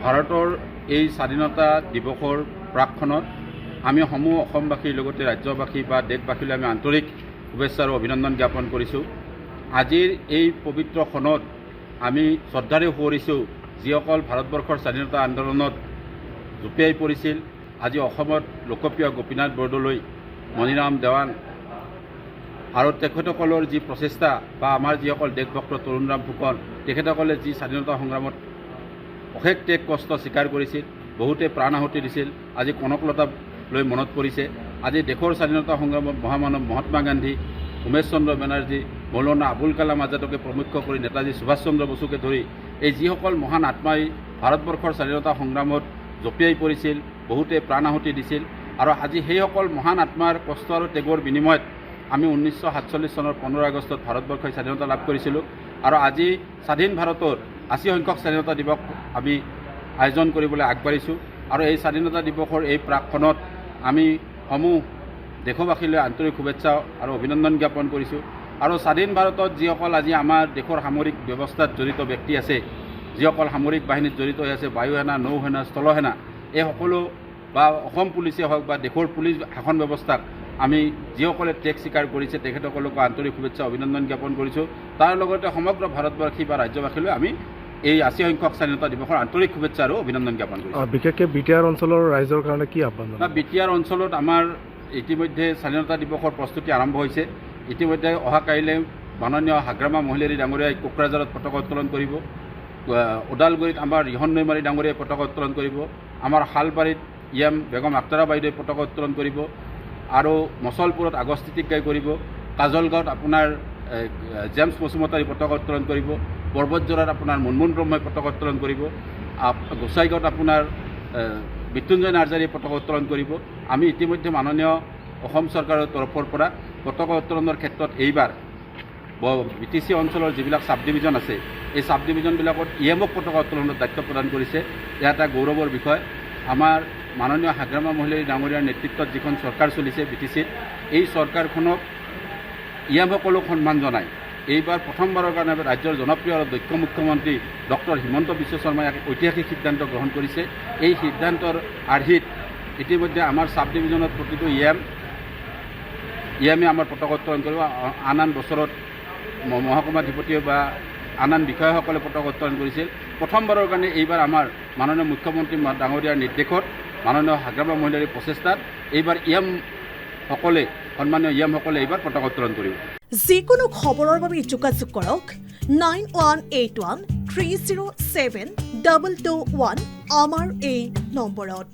ভাৰতৰ এই স্বাধীনতা দিৱসৰ প্ৰাকখনত আমি সমূহ অসমবাসীৰ লগতে ৰাজ্যবাসী বা দেশবাসীলৈ আমি আন্তৰিক শুভেচ্ছা আৰু অভিনন্দন জ্ঞাপন কৰিছোঁ। আজিৰ এই পবিত্ৰ ক্ষণত আমি শ্ৰদ্ধাৰে সোঁৱৰিছোঁ যিসকল ভাৰতবৰ্ষৰ স্বাধীনতা আন্দোলনত জঁপিয়াই পৰিছিল। আজি অসমত লোকপ্ৰিয় গোপীনাথ বৰদলৈ, মণিৰাম দেৱান আৰু তেখেতসকলৰ যি প্ৰচেষ্টা বা আমাৰ যিসকল দেশভক্ত তৰুণৰাম ফুকন, তেখেতসকলে যি স্বাধীনতা সংগ্ৰামত অশেষ ত্যাগ কষ্ট স্বীকাৰ কৰিছিল, বহুতে প্ৰাণ আহুতি দিছিল। আজি কনকলতা লৈ মনত পৰিছে। আজি দেশৰ স্বাধীনতা সংগ্ৰামত মহামানৱ মহাত্মা গান্ধী, উমেশ চন্দ্ৰ বেনাৰ্জী, মৌলানা আবুল কালাম আজাদকে প্ৰমুখ্য কৰি নেতাজী সুভাষ চন্দ্ৰ বসুকে ধৰি এই যিসকল মহান আত্মাই ভাৰতবৰ্ষৰ স্বাধীনতা সংগ্ৰামত জঁপিয়াই পৰিছিল, বহুতে প্ৰাণ আহুতি দিছিল। আৰু আজি সেইসকল মহান আত্মাৰ কষ্ট আৰু ত্যাগৰ বিনিময়ত আমি 1947 চনৰ 15 আগষ্টত ভাৰতবৰ্ষই স্বাধীনতা লাভ কৰিছিলোঁ। আৰু আজি স্বাধীন ভাৰতৰ 80 সংখ্যক স্বাধীনতা দিৱস আমি আয়োজন কৰিবলৈ আগবাঢ়িছোঁ। আৰু এই স্বাধীনতা দিৱসৰ এই প্ৰাকখনত আমি সমূহ দেশবাসীলৈ আন্তৰিক শুভেচ্ছা আৰু অভিনন্দন জ্ঞাপন কৰিছোঁ। আৰু স্বাধীন ভাৰতত যিসকল আজি আমাৰ দেশৰ সামৰিক ব্যৱস্থাত জড়িত ব্যক্তি আছে, যিসকল সামৰিক বাহিনীত জড়িত হৈ আছে, বায়ুসেনা, নৌসেনা, স্থলসেনা, এই সকলো বা অসম পুলিচেই হওক বা দেশৰ পুলিচ শাসন ব্যৱস্থাক আমি যিসকলে ত্যাগ স্বীকাৰ কৰিছে তেখেতসকলকো আন্তৰিক শুভেচ্ছা অভিনন্দন জ্ঞাপন কৰিছোঁ। তাৰ লগতে সমগ্ৰ ভাৰতবাসী বা ৰাজ্যবাসীলৈ আমি এই 80 সংখ্যক স্বাধীনতা দিৱসৰ আন্তৰিক শুভেচ্ছা আৰু অভিনন্দন জ্ঞাপন কৰিছোঁ। বিশেষকৈ বিটিআৰ অঞ্চলৰ ৰাইজৰ কাৰণে কি আহ্বান? বিটিআৰ অঞ্চলত আমাৰ ইতিমধ্যে স্বাধীনতা দিৱসৰ প্ৰস্তুতি আৰম্ভ হৈছে। ইতিমধ্যে অহা কাইলৈ মাননীয় হাগ্ৰামা মহিলাৰী ডাঙৰীয়াই কোকৰাঝাৰত পতাকা উত্তোলন কৰিব। ওদালগুৰিত আমাৰ ৰিহন নৈমাৰী ডাঙৰীয়াই পতাকা উত্তোলন কৰিব। আমাৰ শালবাৰীত বেগম আক্তাৰা বাইদেৱে পতাকা উত্তোলন কৰিব। আৰু মচলপুৰত আগস্তি টিগ্গাই কৰিব। কাজলগাঁৱত আপোনাৰ জেমছ মচুমতাৰী পতাকা উত্তোলন কৰিব। পৰ্বতজোৰাত আপোনাৰ মুনমুন ব্ৰহ্মই পতাকা উত্তোলন কৰিব। গোসাইগাঁৱত আপোনাৰ মৃত্যুঞ্জয় নাৰ্জাৰীয়ে পতাকা উত্তোলন কৰিব। আমি ইতিমধ্যে মাননীয় অসম চৰকাৰৰ তৰফৰ পৰা পতাকা উত্তোলনৰ ক্ষেত্ৰত এইবাৰ BTC অঞ্চলৰ যিবিলাক চাব ডিভিজন আছে, এই চাব ডিভিজনবিলাকত EMক পতাকা উত্তোলনৰ দায়িত্ব প্ৰদান কৰিছে। এয়া এটা গৌৰৱৰ বিষয়। আমাৰ মাননীয় হাগ্ৰামা মহিলাৰী ডাঙৰীয়াৰ নেতৃত্বত যিখন চৰকাৰ চলিছে BTCত, এই চৰকাৰখনক EMসকলক সন্মান জনায় এইবাৰ প্ৰথমবাৰৰ কাৰণে ৰাজ্যৰ জনপ্ৰিয় আৰু দক্ষ মুখ্যমন্ত্ৰী ডক্টৰ হিমন্ত বিশ্ব শৰ্মাই এক ঐতিহাসিক সিদ্ধান্ত গ্ৰহণ কৰিছে। এই সিদ্ধান্তৰ আৰ্হিত ইতিমধ্যে আমাৰ চাব ডিভিজনত প্ৰতিটো EMে আমাৰ পতাকা উত্তোলন কৰিব। আন আন বছৰত মহকুমাধিপতিয়ে বা আন আন বিষয়াসকলে পতাকা উত্তোলন কৰিছিল। প্ৰথমবাৰৰ কাৰণে এইবাৰ আমাৰ মাননীয় মুখ্যমন্ত্ৰী ডাঙৰীয়াৰ নিৰ্দেশত, মাননীয় হাগ্ৰামা মহিলাৰীৰ প্ৰচেষ্টাত এইবাৰ EMসকলে, সন্মানীয় EMসকলে এইবাৰ পতাকা উত্তোলন কৰিব। যিকোনো খবৰৰ বাবে যোগাযোগ কৰক 9181 307 221 আমাৰ এই নম্বৰত।